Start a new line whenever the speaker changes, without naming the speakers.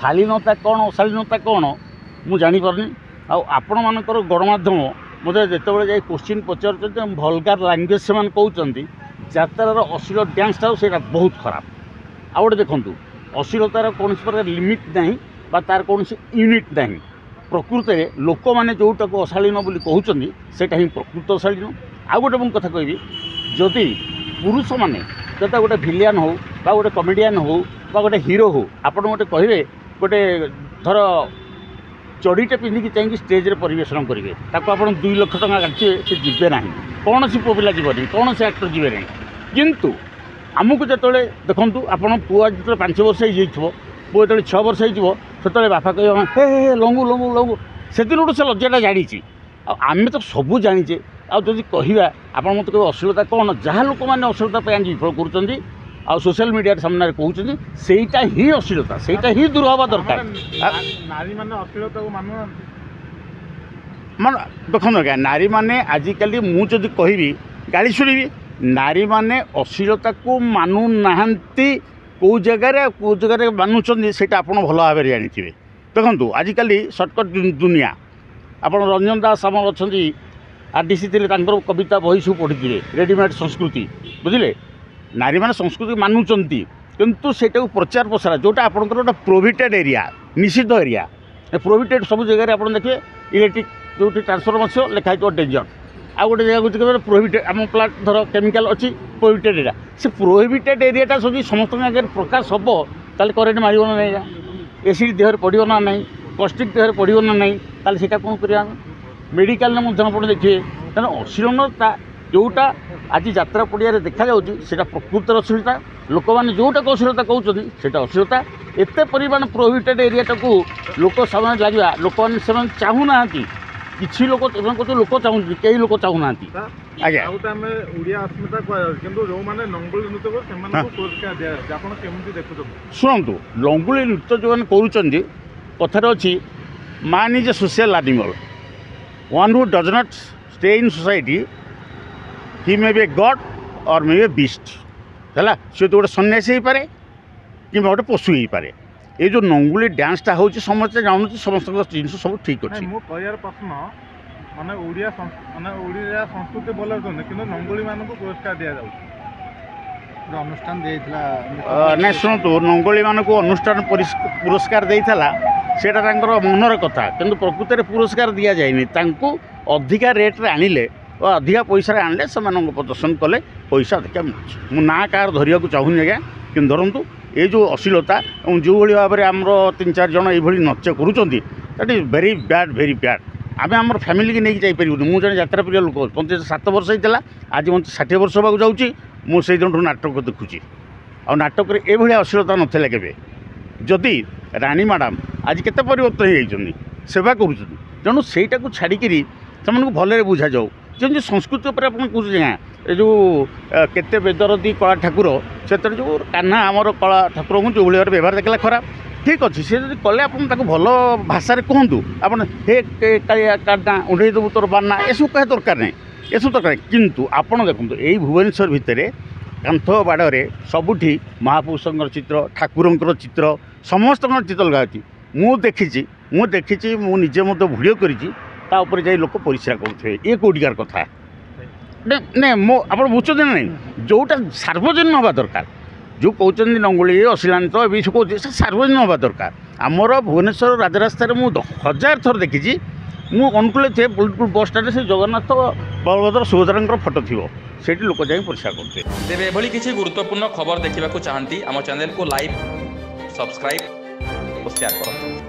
शालीनता कौन अशालीनता कौन मु जानीपारनी आपण मानकर गणमाध्यम मत जिते जाए क्वेश्चन पचार भलगार लांगुएज से कहते यात्रार अश्लील डांसटा से बहुत खराब आ गए देखूँ अश्लीलतार कौन प्रकार लिमिट ना तार कौन यूनिट ना प्रकृत में लोक मैंने जोटा को अशालीन बोली कहते सेटा ही प्रकृत अशालीन आ गए मुझे कथा कहि जदि पुरुष मैंने जता गोटे भिलियन हो गोटे कमेडियन हो गोटे हिरो हो आप गोटे कहे गोटे धर चढ़ीटे पिंधिकी चाहिए स्टेज परिवेशन करेंगे ताको आप 2 लाख टका काटे से जीवे ना कौन सी पुओ पिला जीवन कौन से एक्टर जीवे ना किंतु आमको जो देखूँ आपड़ पुआ जो 5 वर्ष हो पुओ जो 6 वर्ष हो बापा कह हे लंगू लंगू लंगू से दिन से लज्जाटा जानी आम तो सबू जाचे आदि कहवा आप मत कह अश्लीलता कौन जहाँ लोक मैंने अश्लीलता विफल कर सोशल मीडिया सामने कहते सेटा ही अश्लीलता सेटा ही दूर हवा दरकार
नारी माने अश्लीलता को मानु
मान देखो क्या नारी माने आजिकल मुझे कहबी गाड़ी शुणी नारी माने अश्लीलता को मानु नाहंती कौ जगह मानुंट से आप भल भाव जानी देखो आजिकल सर्टकट दुनिया आप रंजन दास आम अच्छा आरडीसी थे कविता बही सब पढ़ी थे रेडीमेड संस्कृति बुझे नारी माने संस्कृति मानुंट किंतु सेटा प्रचार प्रसार जोटा आपंकर गोटे प्रोहिबिटेड एरिया निषिद्ध एरिया प्रोहिबिटेड सब जगह आप देखिए इलेक्ट्रिक जो ट्रांसफॉर्मर लिखाई डेंजर आ गए जगह प्रोहिबिटेड आम प्लांट धर केमिकल अच्छी प्रोहिबिटेड एरिया से प्रोहिबिटेड एरियाटा सब समस्त आगे प्रकाश हम ताल करेन्ट मार ना नहीं एसिड देह पड़ो ना नहीं कस्टिक देह पड़ो ना नहीं ताल से कौन कर मेडिकल आप देखिए तेना अश्लीलता जोटा आज यात्रा पड़िया देखा जाता प्रकृत अश्लीलता लोक मैंने जोटा को अश्लीलता कहते हैं अश्लीलता एत परिमाण प्रोहिबिटेड एरियाटा को लोक सामने लगे लोक मैंने चाहूना किसी लोक लोक चाहूँ कई लोक चाहूना
आज्ञा
शुणु लंगुली नृत्य जो मैंने कथार अच्छी मान is a social animal one who does not stay in society he may be a god और मे बी ए बीस्ट है सी तो गोटे सन्यासी हो पारे कि गोटे पशु हो पारे ये जो नंगुली डांसटा हो समस्त जानूँ समस्त जिन सब ठीक अच्छे
मो कहर प्रश्न माने ओडिया संस्कृति बोला कि नंगुली मानक पुरस्कार दि जाऊँ अनुष्ठान
ना शुणु नंगुली मानक अनुष्ठान पुरस्कार देता सेटा मनर कथा किंतु प्रकृत में पुरस्कार दि जाए अधिका रेट्रे आणिले अधिका पैसा आणले से प्रदर्शन कले पैसा अधिका मिलूँ मु ना कार धरिया चाहूनी आज्ञा कि धरतु ये जो अश्लीलता जो भाव में आमर 3-4 जन ये नृत्य करुँच दैट इज वेरी बैड आम आम फैमिली की नहीं जापर मुझे यात्रा प्रिय लोक 57 वर्ष होता आज मैं 60 वर्ष होगा जाऊँगी मुझे दिन नाटक देखुची आ नाटक ये अश्लीलता नाला के जदि रानी मैडम आज केते परिवर्तन हो सेवा करुँच तेणु सहीटा को छाड़ी से भले बुझा जाऊ जमी संस्कृति पर आप कहे जो केते बेदरदी कला ठाकुर से जो कान्हा आमर कला ठाकुर को जो भाव व्यवहार देखला खराब ठीक अच्छे सी जब कले आप भल भाषा कहतु आप हे कान्हा उड़े देवु तोर बाना ये सब कह दरकार नहीं ये सब दरकार किंतु आपड़ देखो यही भुवनेश्वर भितर कांथ बाड़े सबुठी महापुरुषर चित्र ठाकुर चित्र समस्त चित्र लगा मु देखी मुझे मत भिडियो कर जाई लोक परिस्रा करुवे ये कौटिकार कथा नहीं मो आप बुझे ना नहीं जोटा सार्वजनीन हवा दरकार जो कहते नंगुली अश्लीलान्त ये सब कहते सार्वजनीन हवा दरकार आमर भुवनेश्वर राजरास्तार मुझे 1000 थर देखी अनुकूल थे बुलेटपुर बस स्टैंड से जगन्नाथ बलभद्र सुभद्रा फोटो थी से लोक जाए परिस्रा करते
तेरे एभली किसी गुरुत्वपूर्ण खबर देखा चाहती आम चैनल को लाइक सब्सक्राइब और शेयर करें।